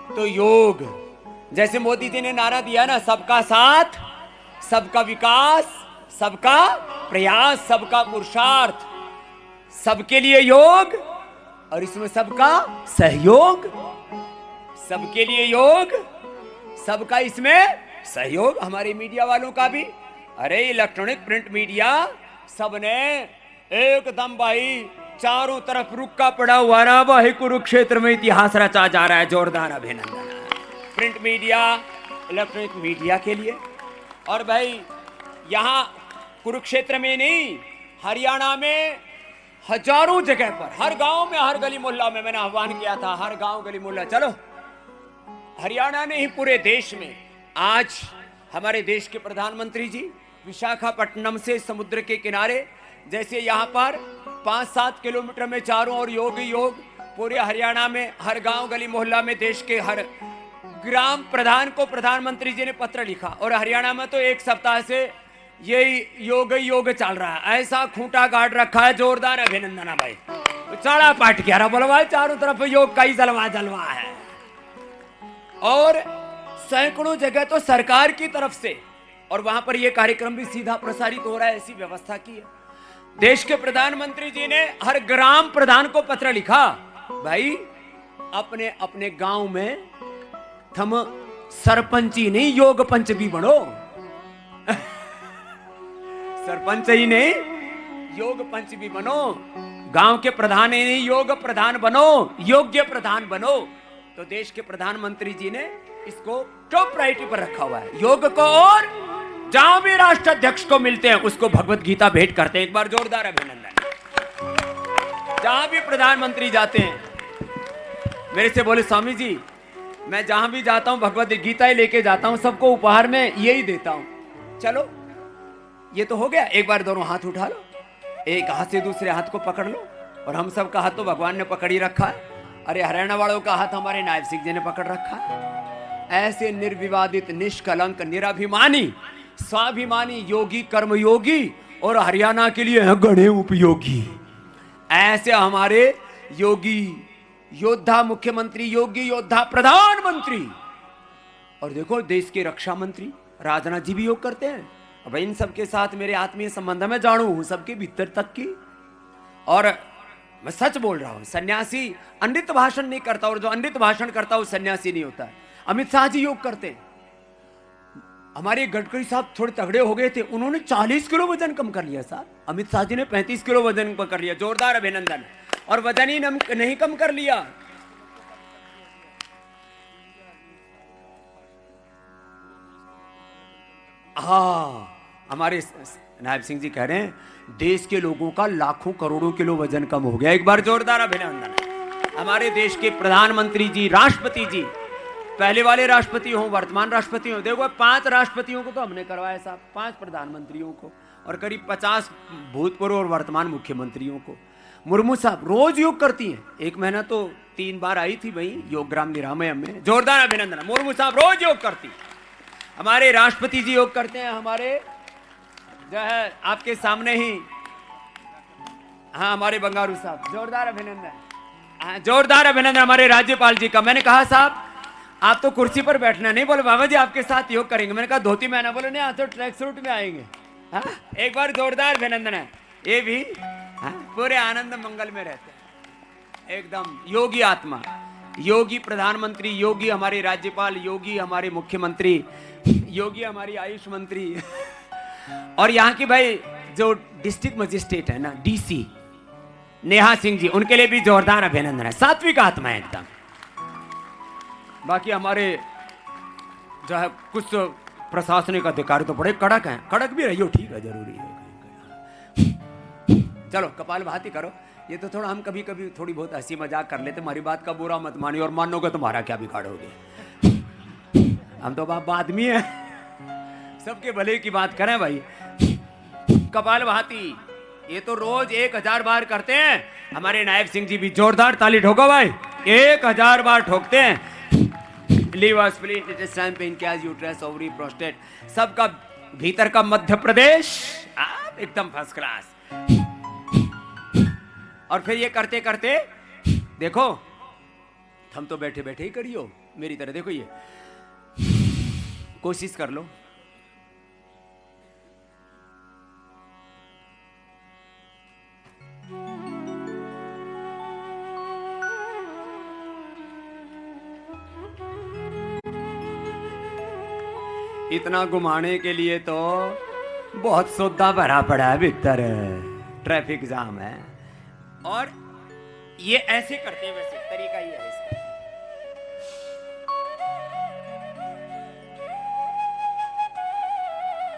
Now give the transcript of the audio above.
तो योग, जैसे मोदी जी ने नारा दिया ना, सबका साथ, सबका विकास, सबका प्रयास, सबका पुरुषार्थ, सबके लिए योग, और इसमें सबका सहयोग, सबके लिए योग, सबका इसमें सहयोग। हमारे मीडिया वालों का भी, अरे इलेक्ट्रॉनिक प्रिंट मीडिया सबने एकदम भाई चारों तरफ रुका पड़ा हुआ ना भाई, कुरुक्षेत्र में इतिहास रचा जा रहा है। जोरदार अभिनंदन प्रिंट मीडिया, इलेक्ट्रॉनिक मीडिया के लिए। और भाई यहाँ कुरुक्षेत्र में नहीं, हरियाणा में हजारों जगह पर, हर गांव में, हर गली मोहल्ला में मैंने आह्वान किया था, हर गांव गली मोहल्ला चलो। हरियाणा ने ही पूरे देश में आज हमारे देश के प्रधानमंत्री जी विशाखापट्टनम से समुद्र के किनारे, जैसे यहाँ पर 5-7 किलोमीटर में चारों ओर योग ही योग, पूरे हरियाणा में हर गांव गली मोहल्ला में देश के हर ग्राम प्रधान को प्रधानमंत्री जी ने पत्र लिखा। और हरियाणा में तो एक सप्ताह से यही योग ही योग चल रहा है, ऐसा खूंटा गाड़ रखा है। जोरदार अभिनंदन भाई, चाड़ा पाट क्या बोला भाई, चारों तरफ योग का ही जलवा जलवा है। और सैकड़ों जगह तो सरकार की तरफ से, और वहां पर यह कार्यक्रम भी सीधा प्रसारित हो रहा है, ऐसी व्यवस्था की है। देश के प्रधानमंत्री जी ने हर ग्राम प्रधान को पत्र लिखा, भाई अपने अपने गांव में थम सरपंच ही नहीं योग पंच भी बनो। सरपंच ही नहीं योग पंच भी बनो, गांव के प्रधान ही नहीं योग प्रधान बनो, योग्य प्रधान बनो। तो देश के प्रधानमंत्री जी ने इसको टॉप प्रायोरिटी पर रखा हुआ है योग को। और जहां भी राष्ट्राध्यक्ष को मिलते हैं उसको भगवत गीता भेंट करते हैं। एक बार जोरदार अभिनंदन। जहां भी प्रधानमंत्री जाते हैं, मेरे से बोले स्वामी जी मैं जहां भी जाता हूं भगवत गीता ही लेके जाता हूं, सबको उपहार में यही देता हूं। चलो ये तो हो गया, एक बार दोनों हाथ उठा लो, एक हाथ से दूसरे हाथ को पकड़ लो। और हम सब का हाथ तो भगवान ने पकड़ ही रखा है। अरे हरियाणा वालों का हाथ हमारे नायब सिंह जी ने पकड़ रखा है। ऐसे निर्विवादित, निष्कलंक, निराभिमानी, स्वाभिमानी योगी, कर्मयोगी, और हरियाणा के लिए है गणे उपयोगी। ऐसे हमारे योगी योद्धा मुख्यमंत्री, योगी योद्धा प्रधानमंत्री, और देखो देश के रक्षा मंत्री राजनाथ जी भी योग करते हैं। अब इन सबके साथ मेरे आत्मीय संबंध में जानू हूं, सबके भीतर तक की। और मैं सच बोल रहा हूं, सन्यासी अनृत भाषण नहीं करता, और जो अनृत भाषण करता है वो सन्यासी नहीं होता है। अमित शाह जी योग करते हैं। हमारे गडकरी साहब थोड़े तगड़े हो गए थे, उन्होंने 40 किलो वजन कम कर लिया साहब। अमित शाह जी ने 35 किलो वजन कम कर लिया। जोरदार अभिनंदन। और वजन ही नहीं कम कर लिया, हाँ हमारे नायब सिंह जी कह रहे हैं देश के लोगों का लाखों करोड़ों किलो वजन कम हो गया। एक बार जोरदार अभिनंदन। हमारे देश के प्रधानमंत्री जी, राष्ट्रपति जी, पहले वाले राष्ट्रपति हो, वर्तमान राष्ट्रपति हो, देखो 5 राष्ट्रपतियों को तो हमने करवाया साहब, 5 प्रधानमंत्रियों को, और करीब 50 भूतपूर्व और वर्तमान मुख्यमंत्रियों को। मुर्मू साहब रोज योग करती हैं, 1 महीना तो 3 बार आई थी भाई योगग्राम निरामयम में। जोरदार अभिनंदन। मुर्मू साहब रोज योग करती। हमारे राष्ट्रपति जी योग करते हैं, हमारे जो है आपके सामने ही, हाँ हमारे बंगारू साहब, जोरदार अभिनंदन। हाँ जोरदार अभिनंदन हमारे राज्यपाल जी का। मैंने कहा साहब आप तो कुर्सी पर बैठना नहीं, बोले बाबा जी आपके साथ योग करेंगे। मैंने कहा धोती में आना, बोले नहीं आप तो ट्रैक सूट में आएंगे। हाँ एक बार जोरदार अभिनंदन है। ये भी हाँ, पूरे आनंद मंगल में रहते हैं, एकदम योगी आत्मा। योगी प्रधानमंत्री, योगी हमारे राज्यपाल, योगी हमारे मुख्यमंत्री, योगी हमारी आयुष मंत्री। और यहाँ की भाई जो डिस्ट्रिक्ट मजिस्ट्रेट है ना, डीसी नेहा सिंह जी, उनके लिए भी जोरदार अभिनंदन है। सात्विक आत्मा है एकदम। बाकी हमारे जो है कुछ प्रशासनिक अधिकारी तो बड़े कड़क हैं, कड़क भी रहियो, ठीक है जरूरी है। चलो कपाल भाती करो, ये तो थोड़ा हम कभी कभी थोड़ी बहुत हंसी मजाक कर लेते, हमारी बात का बुरा मत मानिए, और मानोगे तुम्हारा क्या बिगाड़ोगे। हम तो बाप आदमी है, सबके भले की बात करें भाई। कपाल भाती ये तो रोज 1000 बार करते हैं। हमारे नायब सिंह जी भी जोरदार ताली ठोको भाई, 1000 बार ठोकते हैं। Liver, spleen, intestine, pancreas, uterus, ovary, prostate, सबका भीतर का मध्य प्रदेश एकदम फर्स्ट क्लास। और फिर ये करते करते देखो हम तो बैठे बैठे ही करियो, मेरी तरह देखो, ये कोशिश कर लो। इतना घुमाने के लिए तो बहुत सौदा भरा पड़ा है भीतर, ट्रैफिक जाम है। और ये ऐसे करते हैं, वैसे तरीका ही है इसका।